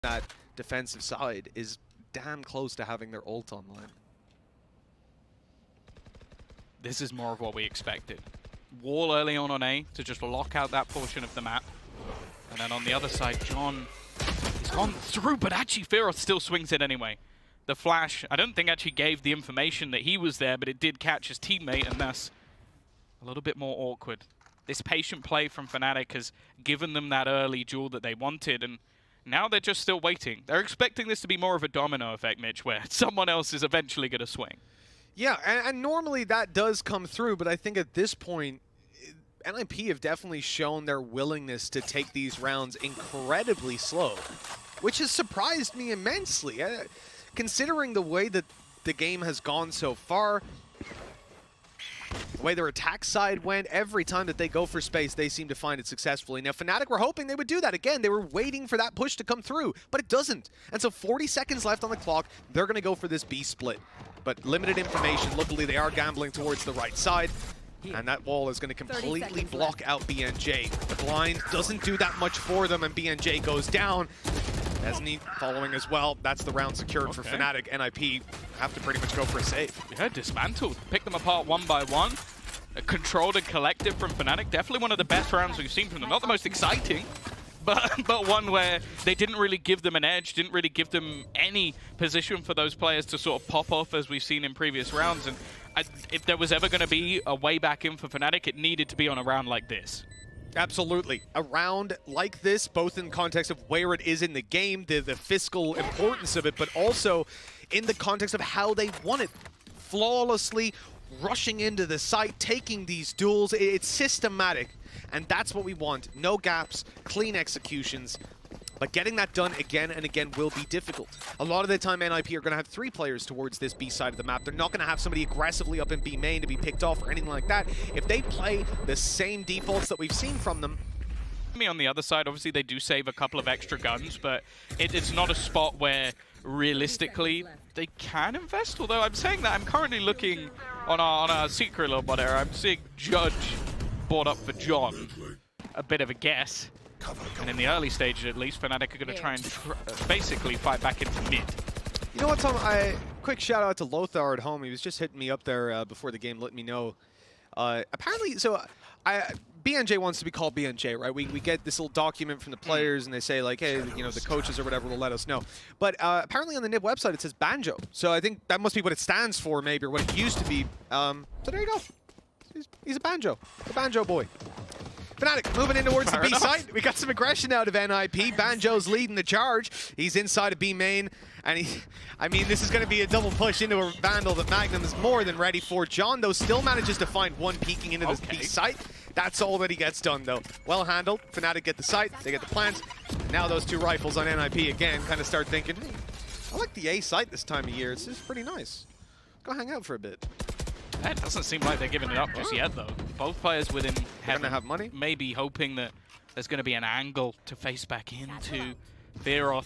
That defensive side is damn close to having their ult online. This is more of what we expected. Wall early on A to just lock out that portion of the map. And then on the other side, John is gone through, but actually Fearoth still swings it anyway. The flash, I don't think actually gave the information that he was there, but it did catch his teammate, and that's a little bit more awkward. This patient play from Fnatic has given them that early duel that they wanted, and now they're just still waiting. They're expecting this to be more of a domino effect, Mitch, where someone else is eventually going to swing. Yeah, and normally that does come through, but I think at this point, NIP have definitely shown their willingness to take these rounds incredibly slow, which has surprised me immensely. Considering the way that the game has gone so far, the way their attack side went, every time that they go for space, they seem to find it successfully. Now, Fnatic were hoping they would do that. Again, they were waiting for that push to come through, but it doesn't. And so 40 seconds left on the clock. They're going to go for this B split. But limited information. Luckily, they are gambling towards the right side. And that wall is going to completely block out BNJ. The blind doesn't do that much for them, and BNJ goes down. Esni following as well. That's the round secured for Fnatic. NIP have to pretty much go for a save. Yeah, dismantled. Pick them apart one by one. Controlled and collective from Fnatic. Definitely one of the best rounds we've seen from them. Not the most exciting, but one where they didn't really give them an edge, didn't really give them any position for those players to sort of pop off as we've seen in previous rounds. And if there was ever going to be a way back in for Fnatic, it needed to be on a round like this. Absolutely. A round like this, both in context of where it is in the game, the fiscal importance of it, but also in the context of how they won it. Flawlessly rushing into the site, taking these duels. It's systematic, and that's what we want. No gaps, clean executions. But getting that done again and again will be difficult. A lot of the time, NIP are going to have 3 players towards this B side of the map. They're not going to have somebody aggressively up in B main to be picked off or anything like that. If they play the same defaults that we've seen from them. On the other side, obviously, they do save a couple of extra guns, but it's not a spot where, realistically, they can invest. Although I'm saying that, I'm currently looking on our secret little bot area. I'm seeing Judge bought up for John. A bit of a guess. And in the early stages, at least, Fnatic are going to try and basically fight back into mid. You know what, Tom? Quick shout out to Lothar at home. He was just hitting me up there before the game, letting me know. Apparently, so BNJ wants to be called BNJ, right? We get this little document from the players, and they say, like, hey, you know, the coaches or whatever will let us know. But apparently on the NIP website, it says Banjo. So I think that must be what it stands for, maybe, or what it used to be. So there you go. He's a Banjo. A Banjo boy. Fnatic moving in towards the B site. We got some aggression out of NIP. Banjo's leading the charge. He's inside of B main. And I mean, this is going to be a double push into a Vandal that Magnum is more than ready for. John, though, still manages to find one peeking into this B site. That's all that he gets done, though. Well handled. Fnatic get the site. They get the plants. Now those 2 rifles on NIP again kind of start thinking, hey, I like the A site this time of year. It's just pretty nice. Go hang out for a bit. It doesn't seem like they're giving it up just yet, though. Both players within heaven have money. Maybe hoping that there's going to be an angle to face back into Fearoth.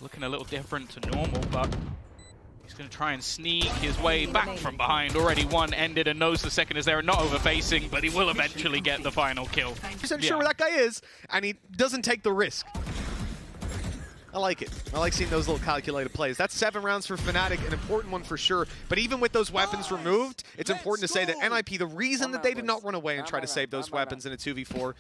Looking a little different to normal, but he's going to try and sneak his way back from behind. Already one ended and knows the second is there and not over-facing, but he will eventually get the final kill. I'm sure where that guy is, and he doesn't take the risk. I like it. I like seeing those little calculated plays. That's 7 rounds for Fnatic, an important one for sure. But even with those weapons removed, it's important to say that NIP, the reason that they did not run away and try to save those weapons in a 2v4.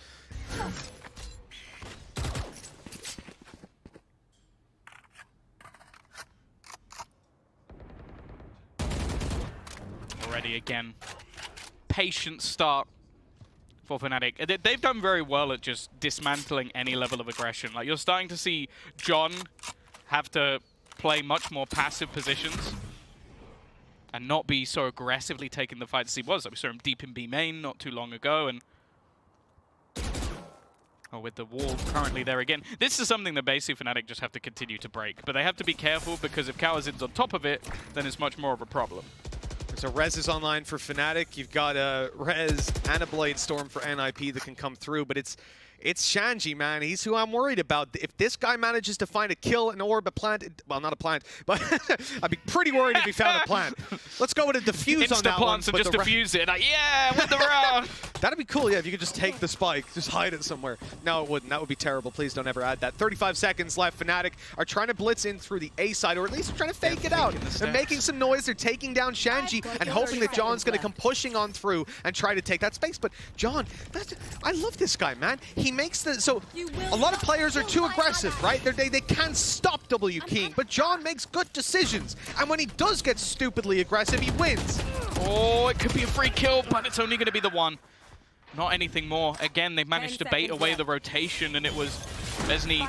Already again, patient start for Fnatic. They've done very well at just dismantling any level of aggression. Like, you're starting to see John have to play much more passive positions and not be so aggressively taking the fight as he was. We saw him deep in B main not too long ago, and with the wall currently there again. This is something that basically Fnatic just have to continue to break, but they have to be careful because if Kawazin's on top of it, then it's much more of a problem. So Rez is online for Fnatic. You've got a Rez and a Blade Storm for NIP that can come through, but it's It's Shanji, man. He's who I'm worried about. If this guy manages to find a kill, an orb, a plant, well, not a plant, but I'd be pretty worried if he found a plant. Let's go with a defuse on that one. Insta-plants and just defuse it. Like, yeah, win the round. That'd be cool, yeah, if you could just take the spike, just hide it somewhere. No, it wouldn't. That would be terrible. Please don't ever add that. 35 seconds left. Fnatic are trying to blitz in through the A side, or at least trying to fake it out. They're making some noise. They're taking down Shanji and hoping that John's going to come pushing on through and try to take that space. But John, I love this guy, man. He makes the... So a lot of players are too aggressive, right? They can't stop W King, but John makes good decisions. And when he does get stupidly aggressive, he wins. Oh, it could be a free kill, but it's only going to be the one. Not anything more. Again, they've managed to bait away the rotation, and it was Vesny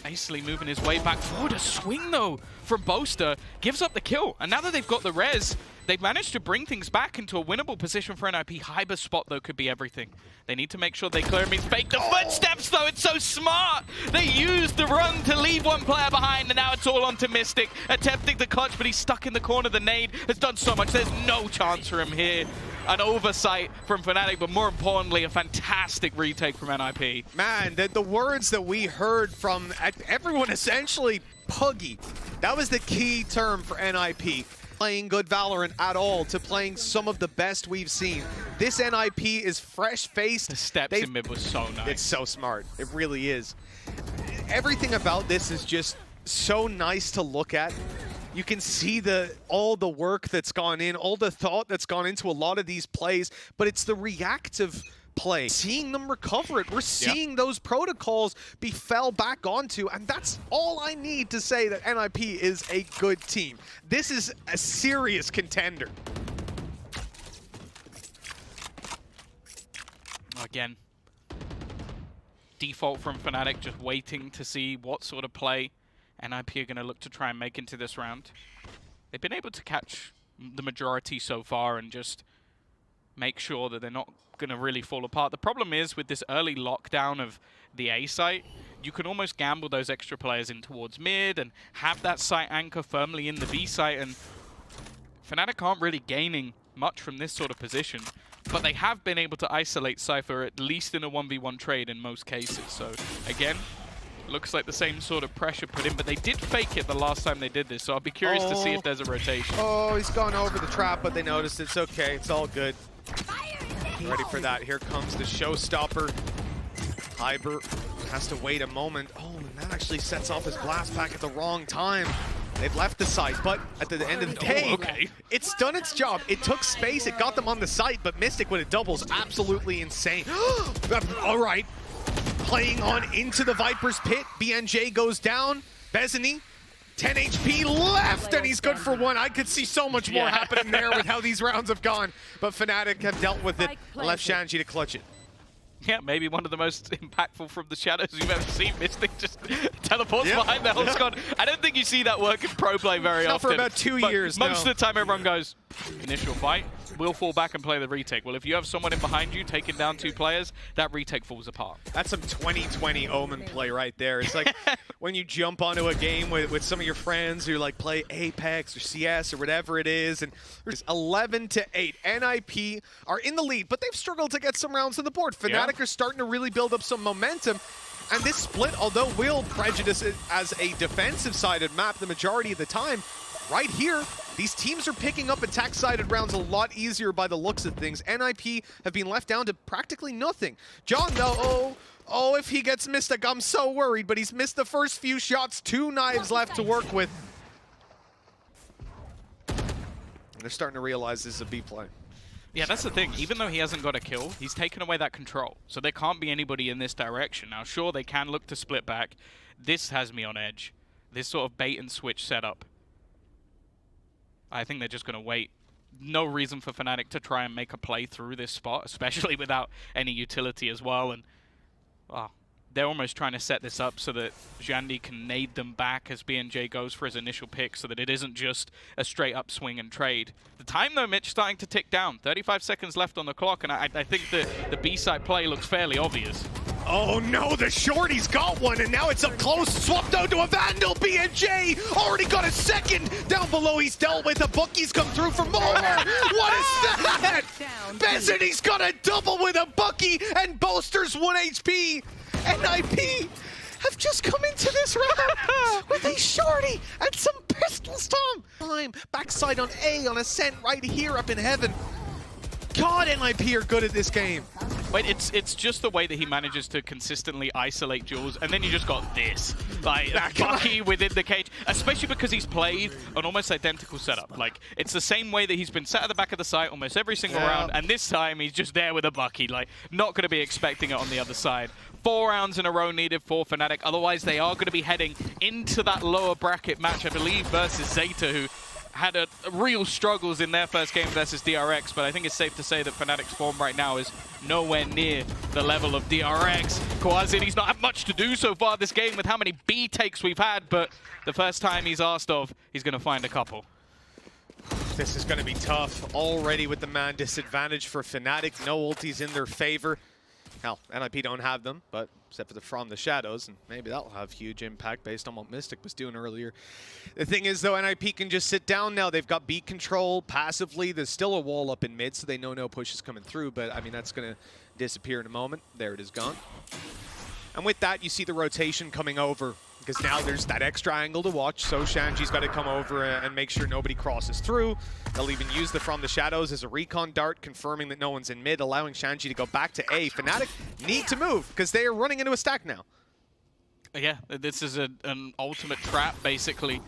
hastily moving his way back forward. A swing, though, from Boaster gives up the kill. And now that they've got the res, they've managed to bring things back into a winnable position for NIP. Hyber spot, though, could be everything. They need to make sure they clear him. He's baked the footsteps, though. It's so smart. They used the run to leave one player behind, and now it's all onto Mystic. Attempting the clutch, but he's stuck in the corner. The nade has done so much. There's no chance for him here. An oversight from Fnatic, but more importantly, a fantastic retake from NIP. Man, the words that we heard from everyone essentially, puggy. That was the key term for NIP. Playing good Valorant at all to playing some of the best we've seen. This NIP is fresh-faced. The steps in mid was so nice. It's so smart. It really is. Everything about this is just so nice to look at. You can see all the work that's gone in, all the thought that's gone into a lot of these plays, but it's the reactive play. Seeing them recover it. We're seeing those protocols be fell back onto, and that's all I need to say that NIP is a good team. This is a serious contender. Again, default from Fnatic, just waiting to see what sort of play NIP are going to look to try and make into this round. They've been able to catch the majority so far and just make sure that they're not going to really fall apart. The problem is with this early lockdown of the A site, you can almost gamble those extra players in towards mid and have that site anchor firmly in the B site, and Fnatic aren't really gaining much from this sort of position, but they have been able to isolate Cypher at least in a 1v1 trade in most cases. So again, looks like the same sort of pressure put in, but they did fake it the last time they did this, so I'll be curious to see if there's a rotation. Oh, he's gone over the trap, but they noticed it's okay. It's all good. Ready for that. Here comes the showstopper. Hyber has to wait a moment. Oh, and that actually sets off his blast pack at the wrong time. They've left the site, but at the end of the day, it's done its job. It took space, it got them on the site, but Mystic with it doubles, absolutely insane. All right. Playing on into the Viper's pit. BNJ goes down. Bezany, 10 HP left, and he's good for one. I could see so much more happening there with how these rounds have gone. But Fnatic have dealt with it and left Shanji to clutch it. Yeah, maybe one of the most impactful from the shadows you've ever seen. Mystic just teleports behind the whole squad. I don't think you see that work in pro play very often. Not for about 2 years, Most of the time everyone goes, initial fight, we'll fall back and play the retake. Well, if you have someone in behind you taking down 2 players, that retake falls apart. That's some 2020 Omen play right there. It's like when you jump onto a game with some of your friends who like play Apex or CS or whatever it is, and it's 11-8. NIP are in the lead, but they've struggled to get some rounds on the board. Fnatic are starting to really build up some momentum. And this split, although will prejudice it as a defensive-sided map the majority of the time, right here, these teams are picking up attack-sided rounds a lot easier by the looks of things. NIP have been left down to practically nothing. John, though, oh, if he gets Mystic, I'm so worried, but he's missed the first few shots. 2 knives left to work with. And they're starting to realize this is a B play. Yeah, that's the thing. Even though he hasn't got a kill, he's taken away that control. So there can't be anybody in this direction. Now, sure, they can look to split back. This has me on edge. This sort of bait and switch setup. I think they're just going to wait. No reason for Fnatic to try and make a play through this spot, especially without any utility as well. And they're almost trying to set this up so that Jandy can nade them back as BNJ goes for his initial pick so that it isn't just a straight up swing and trade. The time, though, Mitch, starting to tick down. 35 seconds left on the clock, and I think the B-side play looks fairly obvious. Oh no, the shorty's got one, and now it's up close. Swapped out to a Vandal. BNJ already got a second. Down below, he's dealt with. The bookies come through for more. What is that? Bezani's got a double with a Bucky and Bolster's 1 HP. NIP have just come into this round with a shorty and some pistols, Tom. Backside on A on Ascent right here up in heaven. God, NIP are good at this game. Wait, it's just the way that he manages to consistently isolate Jules, and then you just got this. Like, Bucky within the cage, especially because he's played an almost identical setup. Like, it's the same way that he's been sat at the back of the site almost every single round, and this time he's just there with a Bucky. Like, not going to be expecting it on the other side. 4 rounds in a row needed for Fnatic, otherwise they are going to be heading into that lower bracket match, I believe, versus Zeta, who had a real struggles in their first game versus DRX, but I think it's safe to say that Fnatic's form right now is nowhere near the level of DRX. Kwazin, he's not had much to do so far this game with how many B takes we've had, but the first time he's asked of, he's going to find a couple. This is going to be tough. Already with the man disadvantage for Fnatic. No ultis in their favor. Hell, NIP don't have them, but except for the From the Shadows, and maybe that'll have huge impact based on what Mystic was doing earlier. The thing is, though, NIP can just sit down now. They've got beat control passively. There's still a wall up in mid, so they know no push is coming through, but, I mean, that's going to disappear in a moment. There it is gone. And with that, you see the rotation coming over, because now there's that extra angle to watch, so Shanji's got to come over and make sure nobody crosses through. They'll even use the From the Shadows as a recon dart, confirming that no one's in mid, allowing Shanji to go back to A. Fnatic need to move, because they are running into a stack now. Yeah, this is an ultimate trap, basically.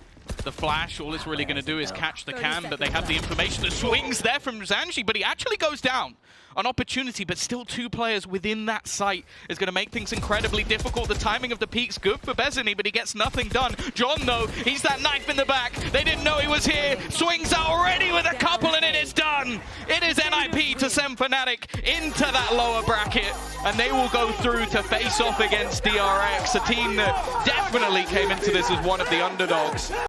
The flash, all it's really going to do is catch the cam, but they have the information. The swings there from Zanji, but he actually goes down. An opportunity, but still 2 players within that site is going to make things incredibly difficult. The timing of the peak's good for Bezani, but he gets nothing done. John, though, he's that knife in the back. They didn't know he was here. Swings out already with a couple, and it is done. It is NIP to send Fnatic into that lower bracket, and they will go through to face off against DRX, a team that definitely came into this as one of the underdogs.